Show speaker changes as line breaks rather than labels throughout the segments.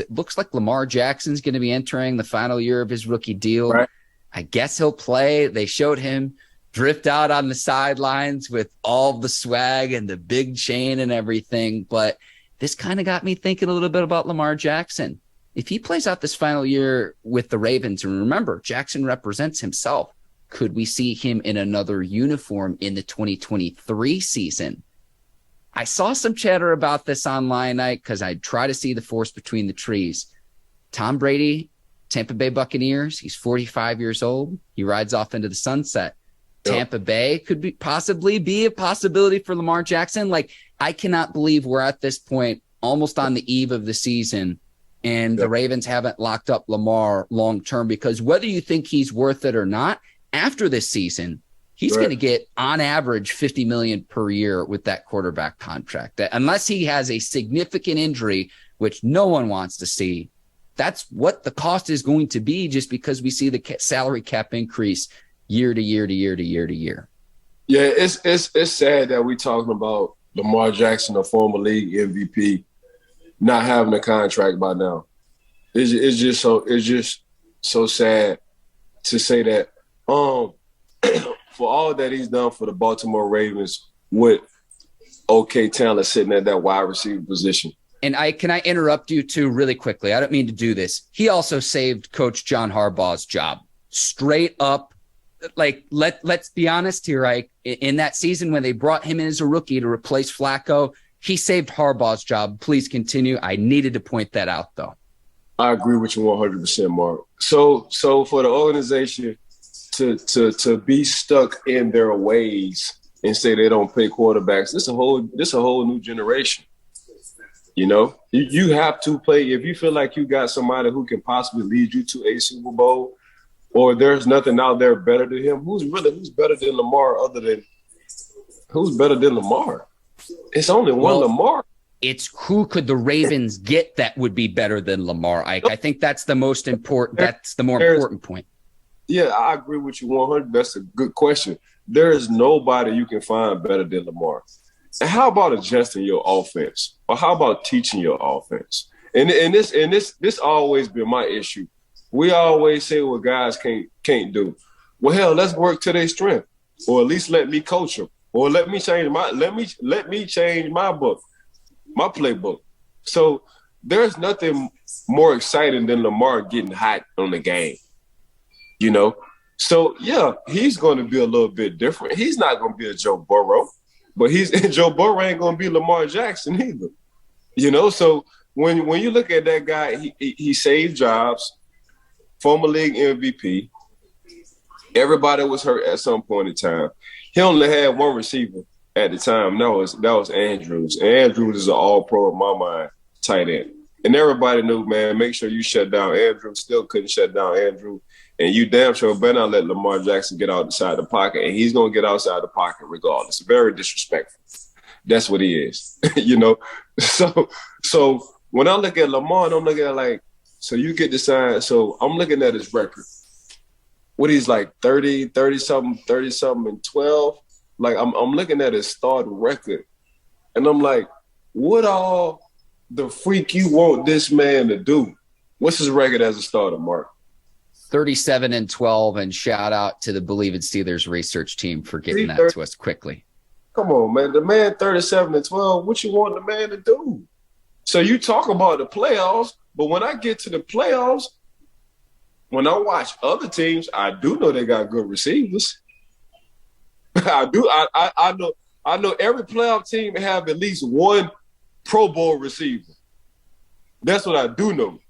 It looks like Lamar Jackson's going to be entering the final year of his rookie deal.
Right.
I guess he'll play. They showed him drift out on the sidelines with all the swag and the big chain and everything. But this kind of got me thinking a little bit about Lamar Jackson. If he plays out this final year with the Ravens, and remember, Jackson represents himself, could we see him in another uniform in the 2023 season? I saw some chatter about this online, because I try to see the forest between the trees. Tom Brady, Tampa Bay Buccaneers, he's 45 years old. He rides off into the sunset. Yep. Tampa Bay could possibly be a possibility for Lamar Jackson. Like, I cannot believe we're at this point, almost on the eve of the season, and the Ravens haven't locked up Lamar long-term, because whether you think he's worth it or not, after this season, he's going to get on average $50 million per year with that quarterback contract. Unless he has a significant injury, which no one wants to see, that's what the cost is going to be, just because we see the salary cap increase year to year to year to year to year.
Yeah, it's sad that we're talking about Lamar Jackson, a former league MVP, not having a contract by now. It's just so sad to say that. For all that he's done for the Baltimore Ravens with okay talent sitting at that wide receiver position.
And can I interrupt you too really quickly? I don't mean to do this. He also saved Coach John Harbaugh's job. Straight up, like, let's be honest here, Ike. In that season when they brought him in as a rookie to replace Flacco, he saved Harbaugh's job. Please continue. I needed to point that out, though.
I agree with you 100%, Mark. So for the organization to be stuck in their ways and say they don't pay quarterbacks, this a whole new generation. You know, you have to play. If you feel like you got somebody who can possibly lead you to a Super Bowl, or there's nothing out there better than him, who's better than Lamar who's better than Lamar? It's only one Lamar.
It's who could the Ravens get that would be better than Lamar, Ike? I think that's the most important. That's the more important point.
Yeah, I agree with you 100. That's a good question. There is nobody you can find better than Lamar. And how about adjusting your offense? Or how about teaching your offense? And this always been my issue. We always say what guys can't do. Well, hell, let's work to their strength, or at least let me coach them, or let me change my book, my playbook. So there's nothing more exciting than Lamar getting hot on the game. You know, so yeah, he's going to be a little bit different. He's not going to be a Joe Burrow, but Joe Burrow ain't going to be Lamar Jackson either. You know, so when you look at that guy, he saved jobs, former league MVP. Everybody was hurt at some point in time. He only had one receiver at the time. That was Andrews. And Andrews is an all-pro in my mind, tight end. And everybody knew, man, make sure you shut down Andrew. Still couldn't shut down Andrew. And you damn sure better not let Lamar Jackson get outside the pocket. And he's going to get outside the pocket regardless. Very disrespectful. That's what he is, you know. So when I look at Lamar, I'm looking at like, so you get the sign. So I'm looking at his record. What he's like 30-something, and 12. Like I'm looking at his starting record. And I'm like, what all the freak you want this man to do? What's his record as a starter, Mark?
37-12, and shout out to the Bleav in Steelers research team for getting that to us quickly.
Come on, man. The man 37-12, what you want the man to do? So you talk about the playoffs, but when I get to the playoffs, when I watch other teams, I do know they got good receivers. I do. I know every playoff team have at least one Pro Bowl receiver. That's what I do know.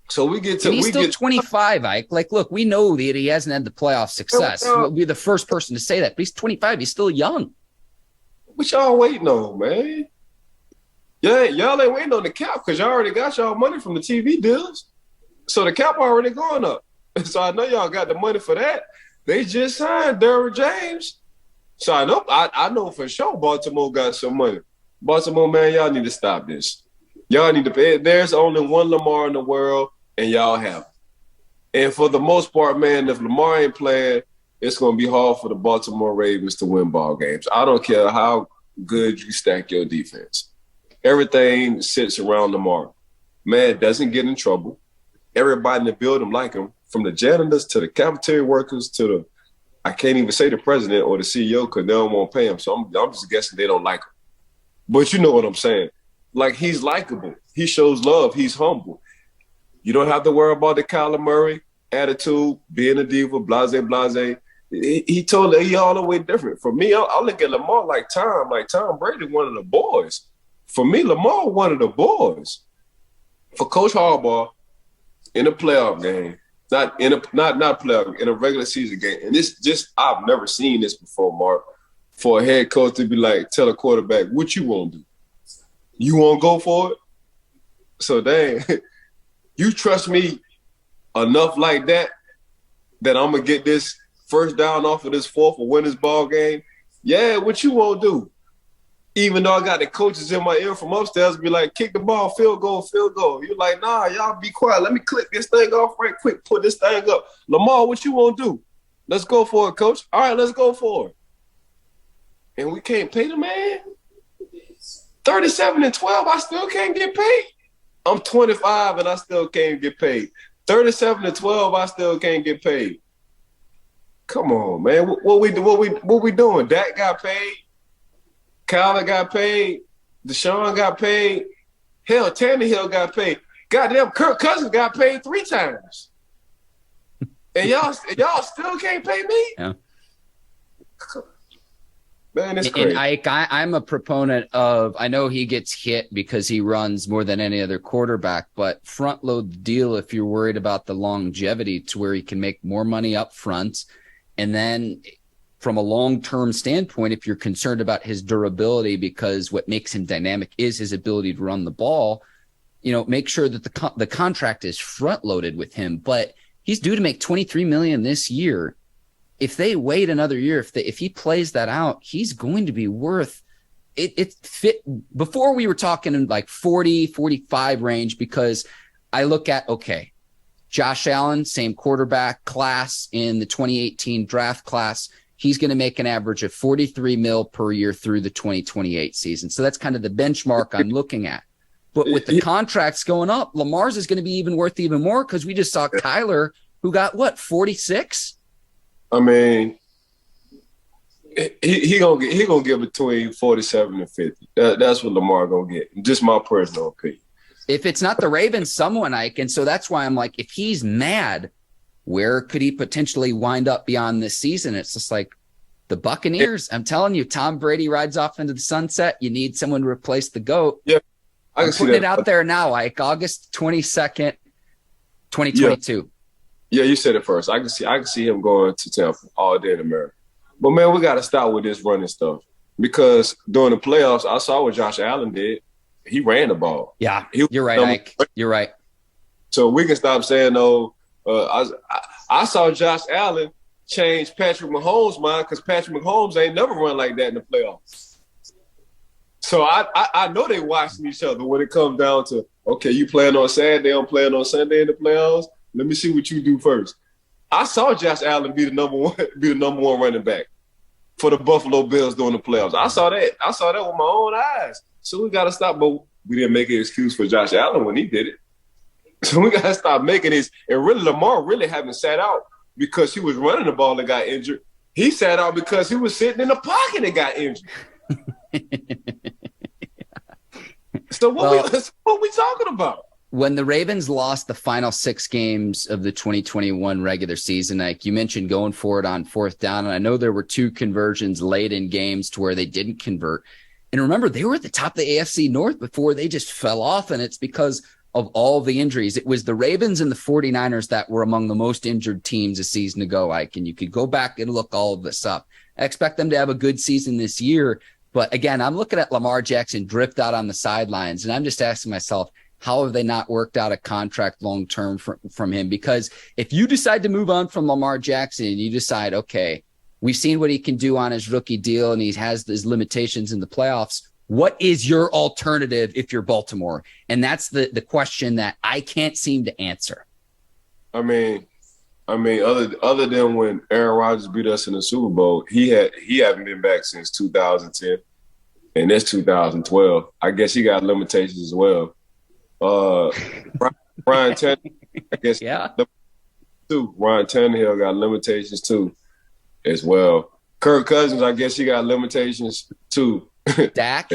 So we get to.
And he's still 25, Ike. Like, look, we know that he hasn't had the playoff success. We'll be the first person to say that. But he's 25. He's still young.
What y'all waiting on, man? Yeah, y'all ain't waiting on the cap because y'all already got y'all money from the TV deals. So the cap already going up. So I know y'all got the money for that. They just signed Derrick James. So I know for sure Baltimore got some money. Baltimore, man, y'all need to stop this. Y'all need to pay. There's only one Lamar in the world, and y'all have it. And for the most part, man, if Lamar ain't playing, it's going to be hard for the Baltimore Ravens to win ball games. I don't care how good you stack your defense. Everything sits around Lamar. Man doesn't get in trouble. Everybody in the building like him, from the janitors to the cafeteria workers to the, I can't even say the president or the CEO because they don't want to pay him. So I'm just guessing they don't like him. But you know what I'm saying. Like, he's likable. He shows love. He's humble. You don't have to worry about the Kyler Murray attitude, being a diva, blase. He all the way different. For me, I look at Lamar like Tom Brady, one of the boys. For me, Lamar, one of the boys. For Coach Harbaugh, in a playoff game, not playoff, in a regular season game, and this just, I've never seen this before, Mark, for a head coach to be like, tell a quarterback, what you want to do? You want to go for it? So, dang, you trust me enough like that I'm going to get this first down off of this fourth or win this ball game? Yeah, what you want to do? Even though I got the coaches in my ear from upstairs be like, kick the ball, field goal. You're like, nah, y'all be quiet. Let me click this thing off right quick, put this thing up. Lamar, what you want to do? Let's go for it, coach. All right, let's go for it. And we can't pay the man. 37-12, I still can't get paid. I'm 25 and I still can't get paid. 37-12, I still can't get paid. Come on, man. What we doing? Dak got paid. Kyler got paid. Deshaun got paid. Hell, Tannehill got paid. Goddamn, Kirk Cousins got paid 3 times. And y'all still can't pay me?
Yeah.
Man, it's crazy.
And I'm a proponent of, I know he gets hit because he runs more than any other quarterback, but front load the deal if you're worried about the longevity to where he can make more money up front. And then from a long-term standpoint, if you're concerned about his durability, because what makes him dynamic is his ability to run the ball, make sure that the contract is front-loaded with him. But he's due to make $23 million this year. If they wait another year, if he plays that out, he's going to be worth it. Fit before we were talking in like 40, 45 range, because I look at, okay, Josh Allen, same quarterback class in the 2018 draft class. He's going to make an average of $43 million per year through the 2028 season. So that's kind of the benchmark I'm looking at. But with the contracts going up, Lamar's is going to be worth even more, because we just saw Kyler, who got 46?
I mean, he gonna get between 47 and 50. That's what Lamar gonna get. Just my personal opinion.
If it's not the Ravens, someone, Ike. And so that's why I'm like, if he's mad, where could he potentially wind up beyond this season? It's just like the Buccaneers. I'm telling you, Tom Brady rides off into the sunset. You need someone to replace the GOAT.
Yeah,
I'm putting it out there now, Ike. August 22nd, 2022.
Yeah, you said it first. I can see him going to Tampa all day in America. But man, we got to stop with this running stuff, because during the playoffs, I saw what Josh Allen did. He ran the ball. Yeah,
you're right, Ike. You're right.
So we can stop saying, I saw Josh Allen change Patrick Mahomes' mind, because Patrick Mahomes ain't never run like that in the playoffs. So I know they watching each other when it comes down to, okay, you playing on Saturday, I'm playing on Sunday in the playoffs. Let me see what you do first. I saw Josh Allen be the number one running back for the Buffalo Bills during the playoffs. I saw that with my own eyes. So we got to stop. But we didn't make an excuse for Josh Allen when he did it. So we got to stop making this. And really, Lamar really haven't sat out because he was running the ball and got injured. He sat out because he was sitting in the pocket and got injured. So what we talking about?
When the Ravens lost the final 6 games of the 2021 regular season, like you mentioned, going for it on fourth down, and I know there were 2 conversions late in games to where they didn't convert. And remember, they were at the top of the AFC North before they just fell off, and it's because of all the injuries. It was the Ravens and the 49ers that were among the most injured teams a season ago, Ike, and you could go back and look all of this up. I expect them to have a good season this year, but again, I'm looking at Lamar Jackson drift out on the sidelines, and I'm just asking myself, how have they not worked out a contract long-term from him? Because if you decide to move on from Lamar Jackson and you decide, okay, we've seen what he can do on his rookie deal and he has his limitations in the playoffs, what is your alternative if you're Baltimore? And that's the question that I can't seem to answer.
I mean, other than when Aaron Rodgers beat us in the Super Bowl, he haven't been back since 2010, and that's 2012. I guess he got limitations as well. Uh, Ryan Tannehill, I guess,
Yeah.
too. Ryan Tannehill got limitations too, as well. Kirk Cousins, I guess he got limitations too.
Dak.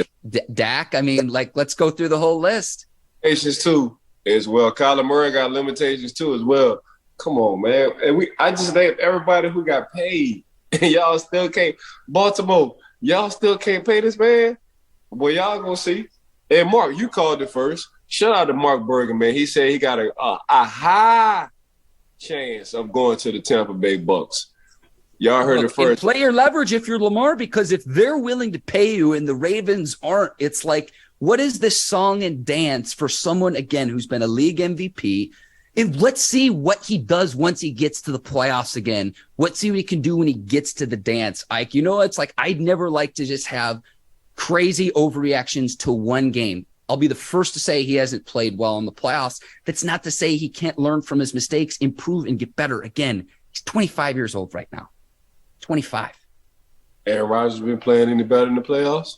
I mean, like, let's go through the whole list.
Limitations too, as well. Kyler Murray got limitations too, as well. Come on, man. And I just named everybody who got paid, and y'all still can't. Baltimore, y'all still can't pay this man. Well, y'all gonna see. And Mark, you called it first. Shout out to Mark Bergin, man. He said he got a high chance of going to the Tampa Bay Bucks. Y'all heard it first.
Play your leverage if you're Lamar, because if they're willing to pay you and the Ravens aren't, it's like, what is this song and dance for someone, again, who's been a league MVP? And let's see what he does once he gets to the playoffs again. Let's see what he can do when he gets to the dance. Ike, it's like, I'd never like to just have crazy overreactions to one game. I'll be the first to say he hasn't played well in the playoffs. That's not to say he can't learn from his mistakes, improve, and get better. Again, he's 25 years old right now. 25.
Aaron Rodgers been playing any better in the playoffs?